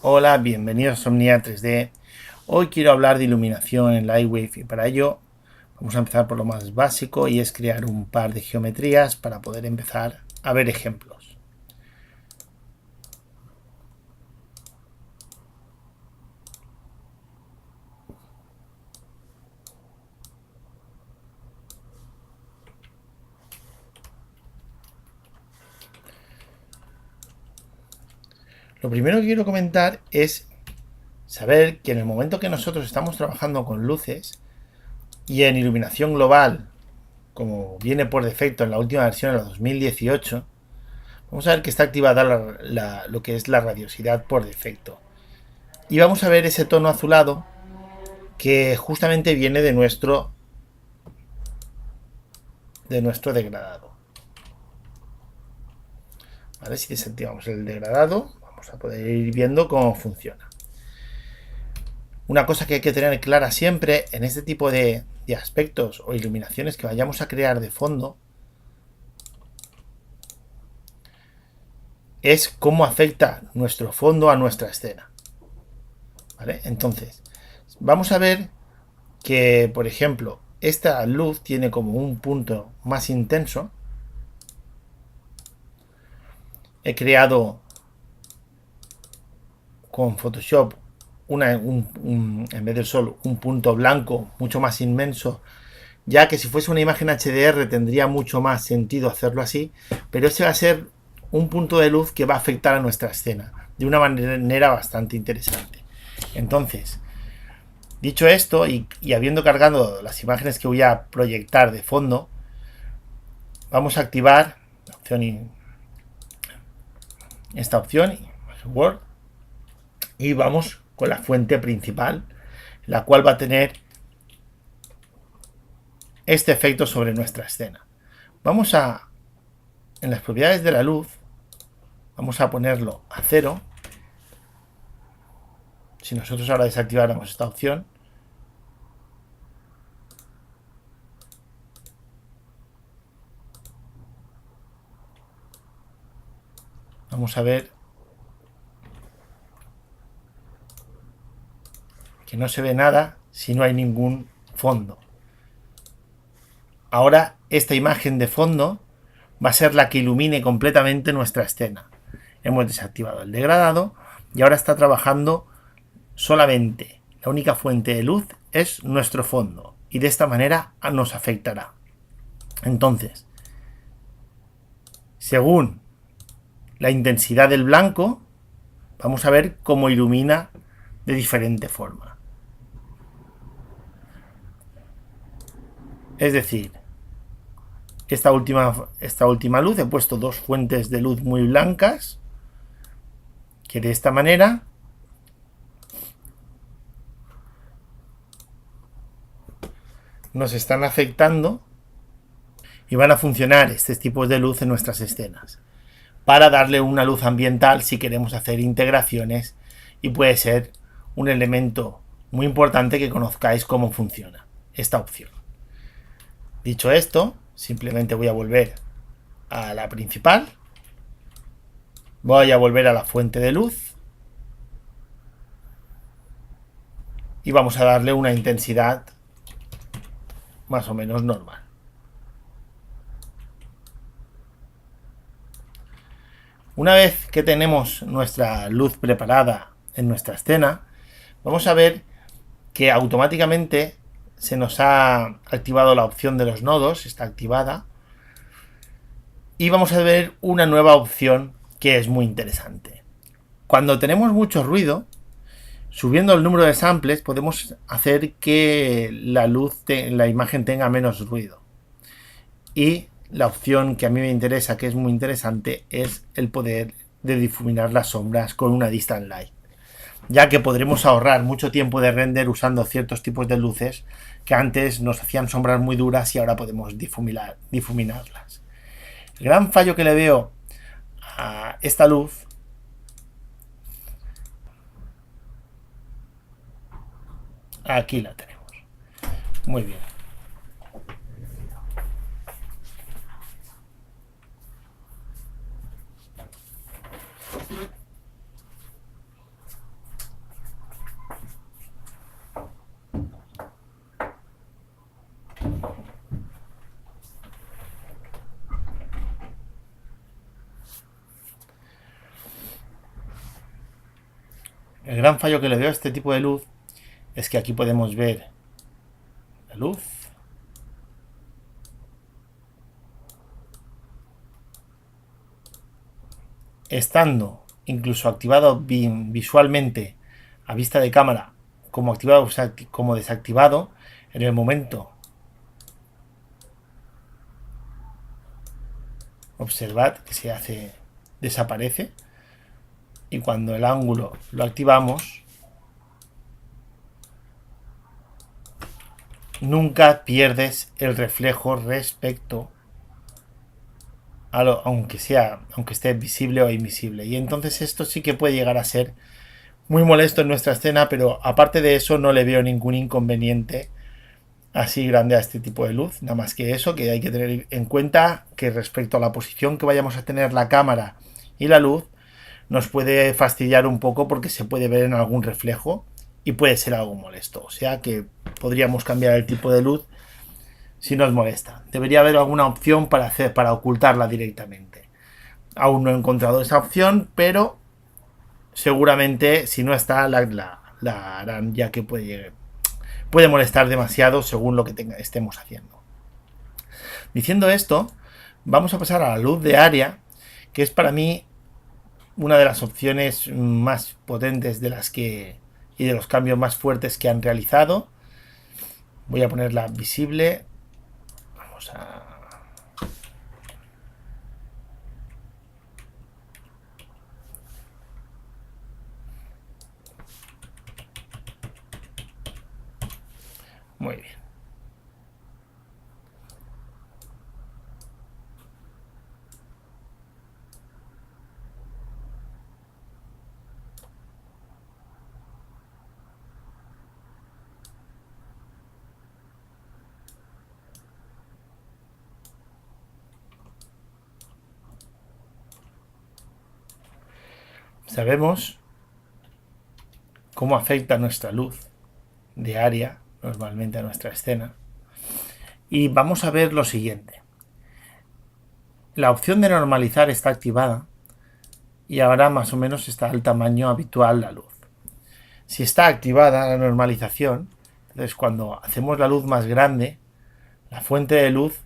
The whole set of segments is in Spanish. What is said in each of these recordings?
Hola, bienvenidos a Omnia 3D. Hoy quiero hablar de iluminación en Lightwave y para ello vamos a empezar por lo más básico y es crear un par de geometrías para poder empezar a ver ejemplos. Lo primero que quiero comentar es saber que en el momento que nosotros estamos trabajando con luces y en iluminación global, como viene por defecto en la última versión, en la 2018, vamos a ver que está activada lo que es la radiosidad por defecto. Y vamos a ver ese tono azulado que justamente viene de nuestro degradado. ¿Vale? Si desactivamos el degradado, vamos a poder ir viendo cómo funciona. Una cosa que hay que tener clara siempre en este tipo de aspectos o iluminaciones que vayamos a crear de fondo es cómo afecta nuestro fondo a nuestra escena. ¿Vale? Entonces, vamos a ver que, por ejemplo, esta luz tiene como un punto más intenso. He creado con Photoshop en vez del sol un punto blanco mucho más inmenso, ya que si fuese una imagen HDR tendría mucho más sentido hacerlo así, pero ese va a ser un punto de luz que va a afectar a nuestra escena de una manera bastante interesante. Entonces, dicho esto y habiendo cargado las imágenes que voy a proyectar de fondo, vamos a activar la opción esta opción Word y vamos con la fuente principal, la cual va a tener este efecto sobre nuestra escena. Vamos en las propiedades de la luz, vamos a ponerlo a 0. Si nosotros ahora desactiváramos esta opción, vamos a ver que no se ve nada si no hay ningún fondo. Ahora esta imagen de fondo va a ser la que ilumine completamente nuestra escena. Hemos desactivado el degradado y ahora está trabajando solamente. La única fuente de luz es nuestro fondo y de esta manera nos afectará. Entonces, según la intensidad del blanco, vamos a ver cómo ilumina de diferente forma. Es decir, esta última luz he puesto dos fuentes de luz muy blancas que de esta manera nos están afectando y van a funcionar estos tipos de luz en nuestras escenas para darle una luz ambiental si queremos hacer integraciones, y puede ser un elemento muy importante que conozcáis cómo funciona esta opción. Dicho esto, simplemente voy a volver a la principal, voy a volver a la fuente de luz y vamos a darle una intensidad más o menos normal. Una vez que tenemos nuestra luz preparada en nuestra escena, vamos a ver que automáticamente se nos ha activado la opción de los nodos, está activada, y vamos a ver una nueva opción que es muy interesante. Cuando tenemos mucho ruido, subiendo el número de samples podemos hacer que la imagen tenga menos ruido. Y la opción que a mí me interesa, que es muy interesante, es el poder de difuminar las sombras con una Distant Light, ya que podremos ahorrar mucho tiempo de render usando ciertos tipos de luces que antes nos hacían sombras muy duras y ahora podemos difuminarlas. El gran fallo que le veo a esta luz, aquí la tenemos. Muy bien. El gran fallo que le veo a este tipo de luz es que aquí podemos ver la luz. Estando incluso activado visualmente a vista de cámara como activado como desactivado, en el momento observad que se hace, desaparece, y cuando el ángulo lo activamos nunca pierdes el reflejo respecto a lo, aunque esté visible o invisible, y entonces esto sí que puede llegar a ser muy molesto en nuestra escena, pero aparte de eso no le veo ningún inconveniente así grande a este tipo de luz, nada más que eso, que hay que tener en cuenta que respecto a la posición que vayamos a tener la cámara y la luz, nos puede fastidiar un poco porque se puede ver en algún reflejo y puede ser algo molesto, o sea que podríamos cambiar el tipo de luz si nos molesta. Debería haber alguna opción para ocultarla directamente. Aún no he encontrado esa opción, pero seguramente si no está la harán, ya que puede molestar demasiado según lo que estemos haciendo. Diciendo esto, vamos a pasar a la luz de área, que es para mí una de las opciones más potentes de las que y de los cambios más fuertes que han realizado. Voy a ponerla visible. Vamos a... Muy bien. Sabemos cómo afecta nuestra luz de área normalmente a nuestra escena. Y vamos a ver lo siguiente. La opción de normalizar está activada y ahora más o menos está al tamaño habitual la luz. Si está activada la normalización, entonces cuando hacemos la luz más grande, la fuente de luz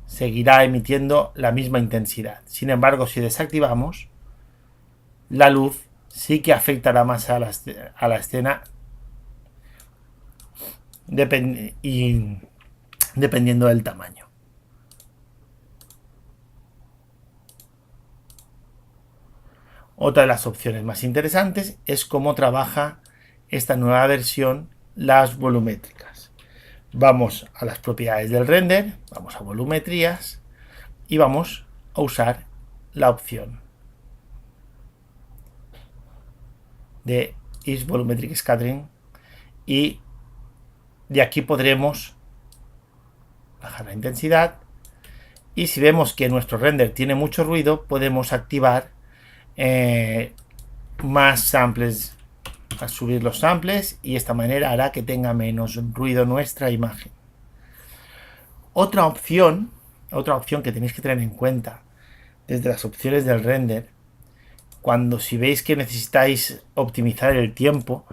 seguirá emitiendo la misma intensidad. Sin embargo, si desactivamos, la luz sí que afectará más a la escena dependiendo del tamaño. Otra de las opciones más interesantes es cómo trabaja esta nueva versión las volumétricas. Vamos a las propiedades del render, vamos a volumetrías y vamos a usar la opción de Is Volumetric Scattering, y de aquí podremos bajar la intensidad, y si vemos que nuestro render tiene mucho ruido podemos activar más samples, a subir los samples, y esta manera hará que tenga menos ruido nuestra imagen. Otra opción que tenéis que tener en cuenta desde las opciones del render, si veis que necesitáis optimizar el tiempo,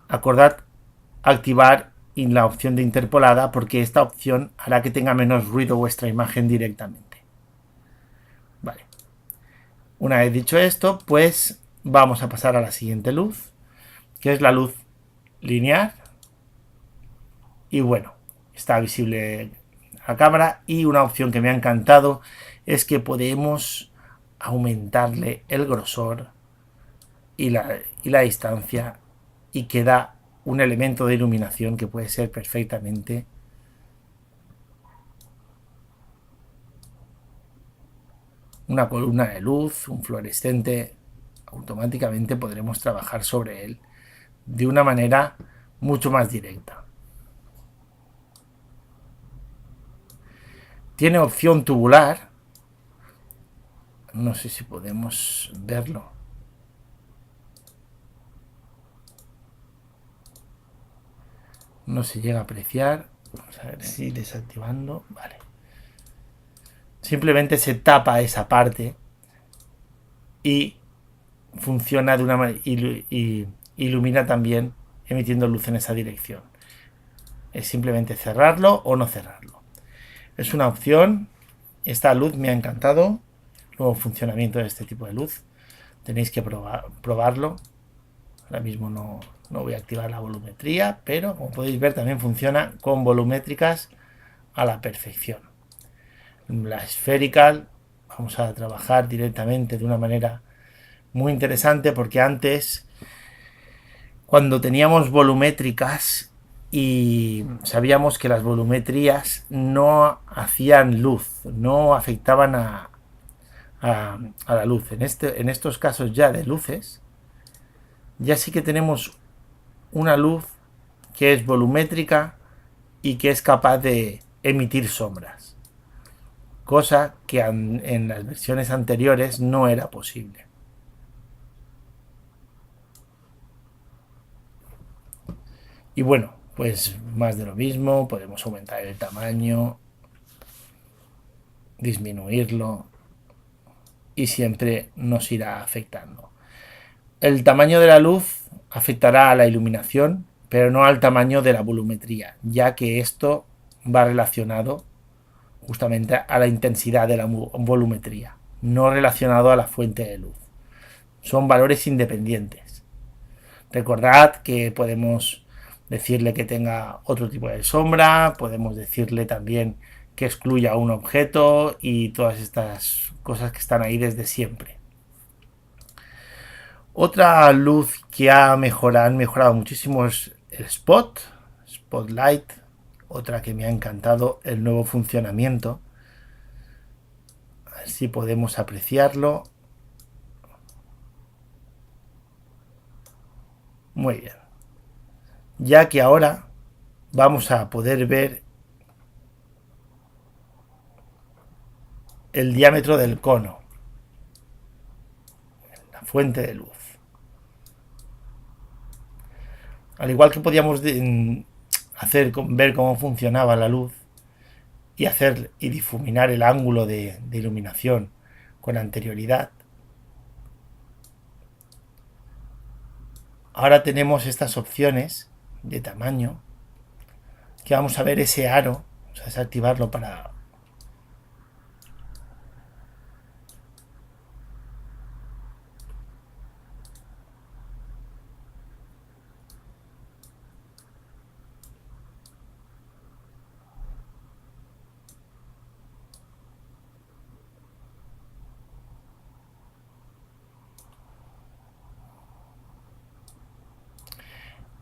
acordad activar la opción de interpolada, porque esta opción hará que tenga menos ruido vuestra imagen directamente. Vale. Una vez dicho esto, pues vamos a pasar a la siguiente luz, que es la luz lineal. Y bueno, está visible a la cámara, y una opción que me ha encantado es que podemos aumentarle el grosor y la distancia, y queda un elemento de iluminación que puede ser perfectamente una columna de luz, un fluorescente. Automáticamente podremos trabajar sobre él de una manera mucho más directa. Tiene opción tubular, no sé si podemos verlo. No se llega a apreciar. Vamos a ver si desactivando. Vale. Simplemente se tapa esa parte y funciona de una manera y ilumina también emitiendo luz en esa dirección. Es simplemente cerrarlo o no cerrarlo. Es una opción. Esta luz me ha encantado. Nuevo funcionamiento de este tipo de luz. Tenéis que probarlo. Ahora mismo no voy a activar la volumetría, pero como podéis ver también funciona con volumétricas a la perfección. La Spherical vamos a trabajar directamente de una manera muy interesante, porque antes, cuando teníamos volumétricas y sabíamos que las volumetrías no hacían luz, no afectaban a la luz. En estos casos ya de luces, ya sí que tenemos una luz que es volumétrica y que es capaz de emitir sombras, cosa que en las versiones anteriores no era posible. Y bueno, pues más de lo mismo, podemos aumentar el tamaño, disminuirlo y siempre nos irá afectando. El tamaño de la luz afectará a la iluminación, pero no al tamaño de la volumetría, ya que esto va relacionado justamente a la intensidad de la volumetría, no relacionado a la fuente de luz. Son valores independientes. Recordad que podemos decirle que tenga otro tipo de sombra, podemos decirle también que excluya un objeto y todas estas cosas que están ahí desde siempre. Otra luz que han mejorado muchísimo es el Spotlight. Otra que me ha encantado el nuevo funcionamiento. A ver si podemos apreciarlo. Muy bien. Ya que ahora vamos a poder ver el diámetro del cono, la fuente de luz. Al igual que podíamos ver cómo funcionaba la luz y difuminar el ángulo de iluminación con anterioridad, ahora tenemos estas opciones de tamaño, que vamos a ver ese aro, vamos a desactivarlo para...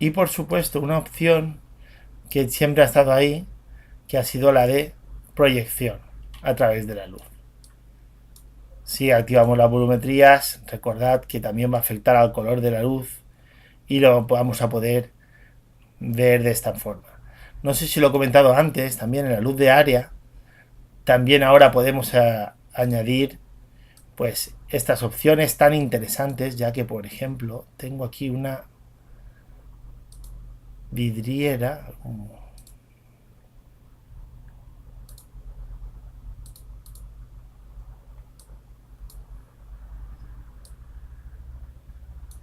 Y por supuesto una opción que siempre ha estado ahí, que ha sido la de proyección a través de la luz. Si activamos las volumetrías, recordad que también va a afectar al color de la luz y lo vamos a poder ver de esta forma. No sé si lo he comentado antes, también en la luz de área, también ahora podemos añadir pues estas opciones tan interesantes, ya que por ejemplo tengo aquí una vidriera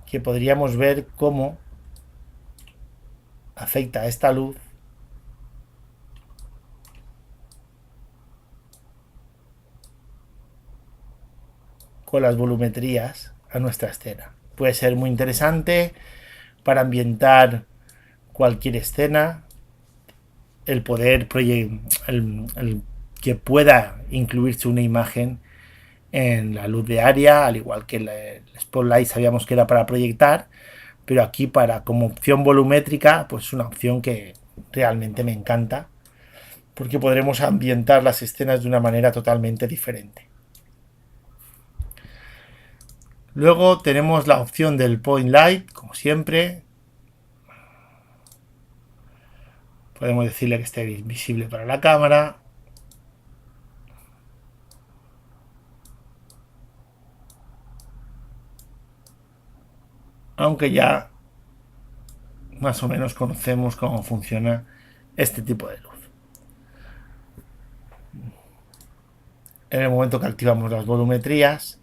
que podríamos ver cómo afecta esta luz con las volumetrías a nuestra escena. Puede ser muy interesante para ambientar cualquier escena, el poder el que pueda incluirse una imagen en la luz de área, al igual que el Spotlight sabíamos que era para proyectar, pero aquí para como opción volumétrica, pues una opción que realmente me encanta, porque podremos ambientar las escenas de una manera totalmente diferente. Luego tenemos la opción del Point Light, como siempre. Podemos decirle que esté visible para la cámara. Aunque ya más o menos conocemos cómo funciona este tipo de luz. En el momento que activamos las volumetrías,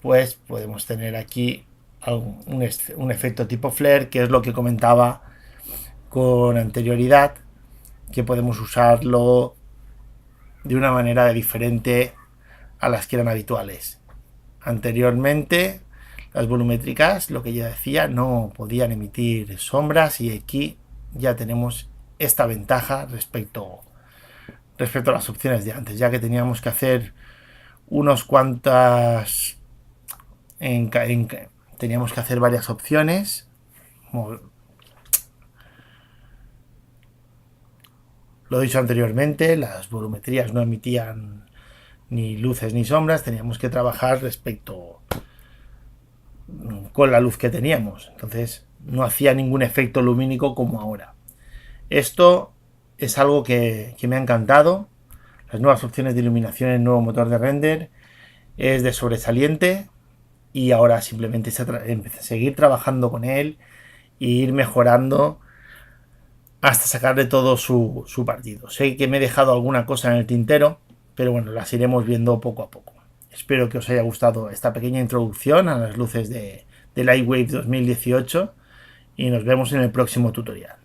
pues podemos tener aquí un efecto tipo flare, que es lo que comentaba con anterioridad, que podemos usarlo de una manera diferente a las que eran habituales. Anteriormente, las volumétricas, lo que ya decía, no podían emitir sombras, y aquí ya tenemos esta ventaja respecto a las opciones de antes, ya que teníamos que hacer unos cuantas teníamos que hacer varias opciones. Lo he dicho anteriormente, las volumetrías no emitían ni luces ni sombras, teníamos que trabajar respecto con la luz que teníamos, entonces no hacía ningún efecto lumínico como ahora. Esto es algo que me ha encantado. Las nuevas opciones de iluminación en el nuevo motor de render es de sobresaliente, y ahora simplemente seguir trabajando con él e ir mejorando hasta sacarle todo su partido. Sé que me he dejado alguna cosa en el tintero, pero bueno, las iremos viendo poco a poco. Espero que os haya gustado esta pequeña introducción a las luces de Lightwave 2018, y nos vemos en el próximo tutorial.